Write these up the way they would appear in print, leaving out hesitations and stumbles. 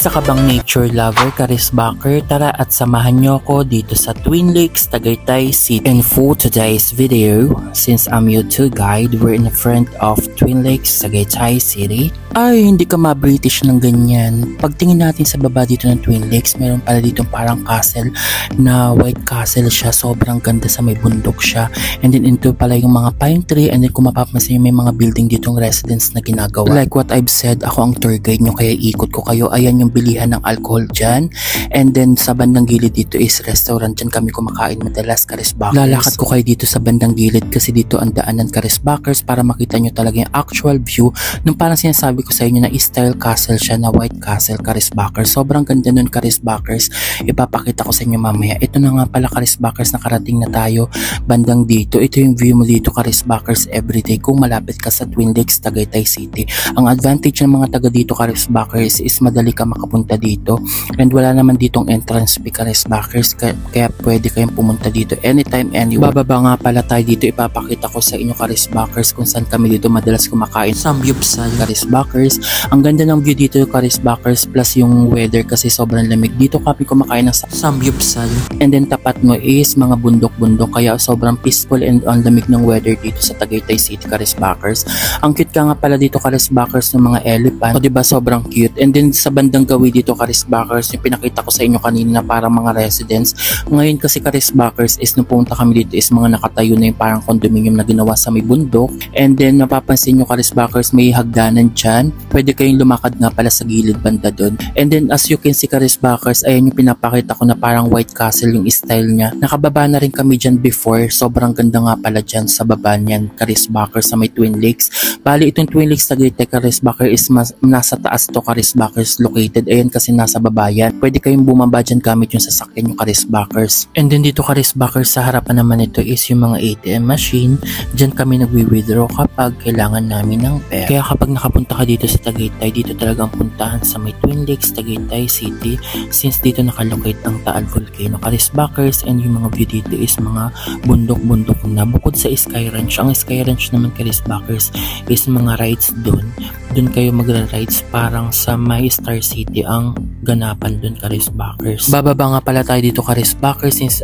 Isa ka bang nature lover, Karisbacker? Tara at samahan nyo ako dito sa Twin Lakes, Tagaytay City. And for today's video, since I'm your tour guide, we're in the front of Twin Lakes, Tagaytay City. Ay, hindi ka ma-British ng ganyan. Pagtingin natin sa baba dito ng Twin Lakes, meron pala dito parang castle na white castle siya. Sobrang ganda, sa may bundok siya. And then ito pala yung mga pine tree, and then kung mapapansin may mga building ditong residence na ginagawa. Like what I've said, ako ang tour guide nyo kaya ikot ko kayo. Ayan yung bilihan ng alcohol dyan. And then sa bandang gilid dito is restaurant. Dyan kami kumakain madalas, Karisbackers. Lalakad ko kayo dito sa bandang gilid kasi dito ang daanan, Karisbackers, para makita nyo talaga yung actual view nung parang sinasabi ko sa inyo na style castle siya, na white castle, Karisbackers. Sobrang ganda nun, Karisbackers. Ipapakita ko sa inyo mamaya. Ito na nga pala, Karisbackers, nakarating na tayo bandang dito. Ito yung view mo dito, Karisbackers, everyday kung malapit ka sa Twin Lakes, Tagaytay City. Ang advantage ng mga taga dito, Karisbackers, is madali ka makapunta dito, and wala naman ditong entrance fee, Karisbackers, kaya pwede kayong pumunta dito anytime, anywhere. Bababa nga pala tayo dito, ipapakita ko sa inyo, Karisbackers, kung saan kami dito madalas kumakain. Samgyupsal, Karisbackers. Ang ganda ng view dito, Karisbackers, plus yung weather kasi sobrang lamig. Dito kami kumakain ng samgyupsal. And then tapat mo is mga bundok-bundok, kaya sobrang peaceful and ang lamig ng weather dito sa Tagaytay City, Karisbackers. Ang cute ka nga pala dito, Karisbackers, ng mga elephant. O diba, sobrang cute. And then sa bandang gawi dito, Karisbackers, yung pinakita ko sa inyo kanina na parang mga residence. Ngayon kasi, Karisbackers, is nung pumunta kami dito is mga nakatayo na yung parang condominium na ginawa sa may bundok. And then mapapansin nyo, Karisbackers, may hagdanan dyan. Pwede kayong lumakad nga pala sa gilid banda dun. And then as you can see, Karisbackers, ayan yung pinapakita ko na parang white castle yung style niya. Nakababa na rin kami dyan before. Sobrang ganda nga pala dyan sa baba niyan, Karisbackers, sa may Twin Lakes. Bali, itong Twin Lakes Tagaytay, Karisbackers, is nasa taas to, Karisbackers, located. Ayan kasi nasa baba yan. Pwede kayong bumaba dyan gamit yung sasakyan yung Karisbackers. And then dito, Karisbackers, sa harapan naman ito is yung mga ATM machine. Dyan kami nagwi-withdraw kapag kailangan namin ng pera. Kaya kapag nakapunta ka dito sa Tagaytay, dito talagang puntahan sa may Twin Lakes, Tagaytay City, since dito nakalocate ang Taal Volcano, Karisbackers, and yung mga view dito is mga bundok-bundok na. Bukod sa Sky Ranch, ang Sky Ranch naman, Karisbackers, is mga rides doon. Doon kayo magra-rides, parang sa may Star City ang ganapan doon, Karisbackers. Bababa nga pala tayo dito, Karisbackers, since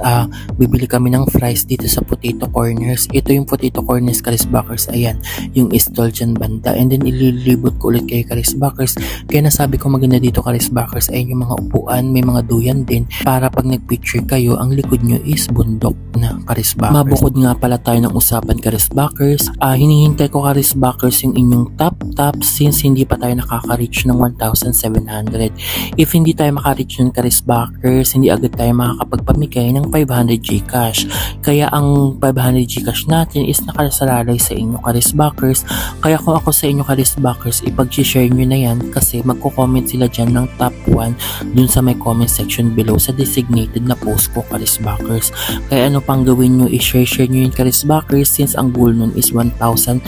bibili kami ng fries dito sa Potato Corners. Ito yung Potato Corners, Karisbackers. Ayan, yung stall dyan banda. And then ililibot ko ulit kayo, Karisbackers. Kaya nasabi ko maganda dito, Karisbackers, ay yung mga upuan, may mga duyan din, para pag nag-picture kayo, ang likod nyo is bundok na, Karisbackers. Mabukod nga pala tayo ng usapan, Karisbackers. Hinihintay ko, Karisbackers, yung inyong top since hindi pa tayo nakaka-reach ng 1,700. If hindi tayo maka-reach ng, Karisbackers, hindi agad tayo makakapagpamigay ng 500 Gcash. Kaya ang 500 Gcash natin is nakasalalay sa inyo, Karisbackers. Kaya kung ako sa inyo, Karisbackers, ipag-share nyo na yan kasi magko-comment sila dyan ng top 1 dun sa may comment section below sa designated na post ko, Karisbackers. Kaya ano pang gawin nyo, i-share nyo yun, Karisbackers, since ang goal nun is 1,700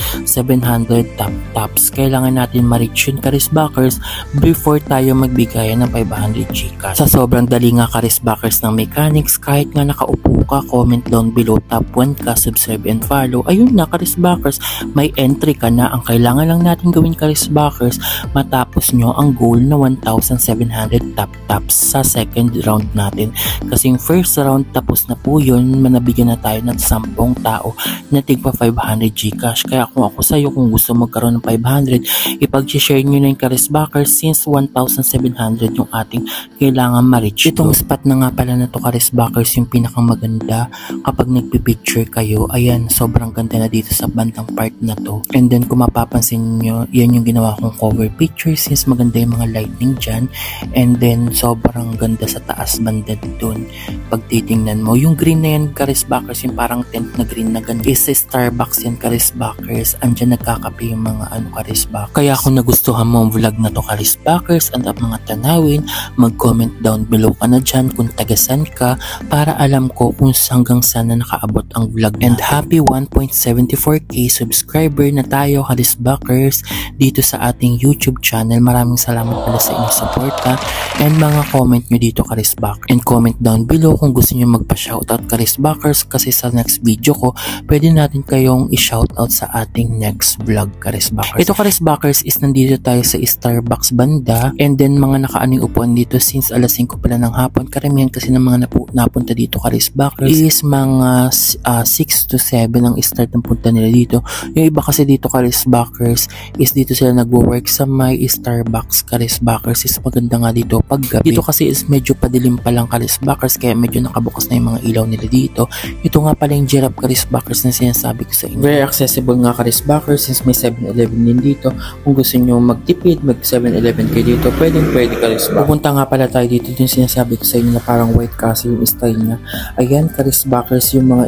tops. Kailangan natin ma-reach yun, Karisbackers, before tayo magbigay ng 500 Gcash. Sa sobrang dali nga, Karisbackers, ng mechanics, kahit nga nakaupo ka, comment down below, top 1 ka, subscribe and follow. Ayun na, Karisbackers, may entry ka na. Ang kailangan lang natin gawin, Karisbackers, matapos nyo ang goal na 1,700 tops sa second round natin. Kasi yung first round, tapos na po yun, manabigyan na tayo ng 10 tao na tigpa 500 Gcash. Kaya kung ako sa'yo, kung gusto magkaroon ng 500, ipag-share nyo na yung, Karisbackers, since 1,700 yung ating kailangan ma-reach. Itong spot na nga pala na to, Karisbackers, yung pinakamaganda kapag nagpipicture kayo. Ayan, sobrang ganda na dito sa bandang part na to. And then kung mapapansin nyo, yan yung ginawa kong cover picture since maganda yung mga lighting dyan. And then sobrang ganda sa taas banda doon. Pag titingnan mo, yung green na yan, Karisbackers, yung parang tent na green na ganda, is Starbucks yan, Karisbackers. Andyan nagkakape yung mga Karisbackers. Kaya kung nagustuhan mo ang vlog na to, Karisbackers, and ang mga tanawin, mag-comment down below ka na dyan kung tagasan ka para alam ko kung hanggang saan na nakaabot ang vlog natin. And happy 1.74k subscriber na tayo, Karisbackers, dito sa ating YouTube channel. Maraming salamat pala sa inyong suporta and mga comment nyo dito, Karisbackers. And comment down below kung gusto nyo magpa-shoutout, Karisbackers, kasi sa next video ko, pwede natin kayong i-shoutout sa ating next vlog, Karisbackers. Ito, Karisbackers is nandito tayo sa Starbucks banda, and then mga nakaaning upuan dito since alas 5 pala ng hapon. Karamihan kasi ng mga napunta dito Karisbackers is mga 6 to 7 ang start ng punta nila dito. Yung iba kasi dito Karisbackers is dito sila nagwo-work sa may Starbucks Karisbackers. Is maganda nga dito pag gabi. Dito kasi is medyo padilim pa lang Karisbackers, kaya medyo nakabukas na yung mga ilaw nila dito. Ito nga pala yung Giraffe Karisbackers na sinasabi ko sa inyo. Very accessible nga Karisbackers since may 7-Eleven din dito. Kung gusto nyo magtipid, mag 7-Eleven kayo dito, pwede Karisbackers. Pupunta nga pala tayo dito yung sinasabi ko sa inyo na parang White Castle yung style niya. Ayan Karisbackers, yung mga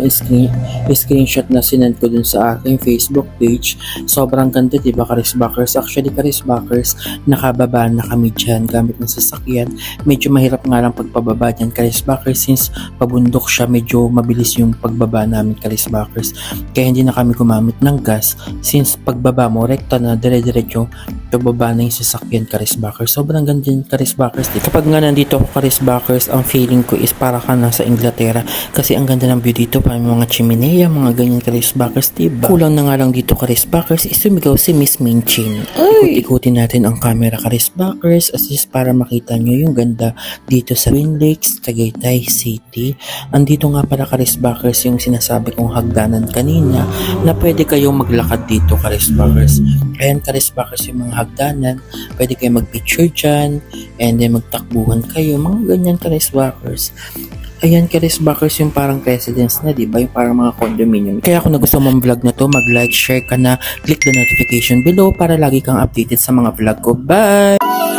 screenshot na sinend ko dun sa aking Facebook page. Sobrang ganda diba Karisbackers? Actually Karisbackers, nakababa na kami dyan gamit ng sasakyan. Medyo mahirap nga lang pagpababa dyan Karisbackers since pabundok siya, medyo mabilis yung pagbaba namin Karisbackers. Kaya hindi na kami gumamit ng gas since pagbaba mo rekta na dire-diretso pababa na yung sasakyan Karisbackers. Sobrang ganda yung Karisbackers dito. Kapag nga nandito ako Karisbackers, ang feeling ko is para ka nasa Inglaterra kasi ang ganda ng view dito, parang mga chimenea, mga ganyan Karisbackers, diba? Kulang na nga lang dito Karisbackers is sumigaw si Miss Minchin. Ikot-ikutin natin ang camera Karisbackers as is para makita nyo yung ganda dito sa Twin Lakes, Tagaytay City. Andito nga pala Karisbackers yung sinasabi kong hagdanan kanina na pwede kayong maglakad dito Karisbackers. Ayan Karisbackers yung mga hagdanan, pwede kayo mag-picture dyan and then magtakbuhan kayo, mga ganyan Karisbackers. Ayan Karisbackers yung parang residence na, diba? Yung parang mga condominium. Kaya kung nagustuhan mo ang vlog na to, mag-like, share ka na, click the notification below para lagi kang updated sa mga vlog ko. Bye!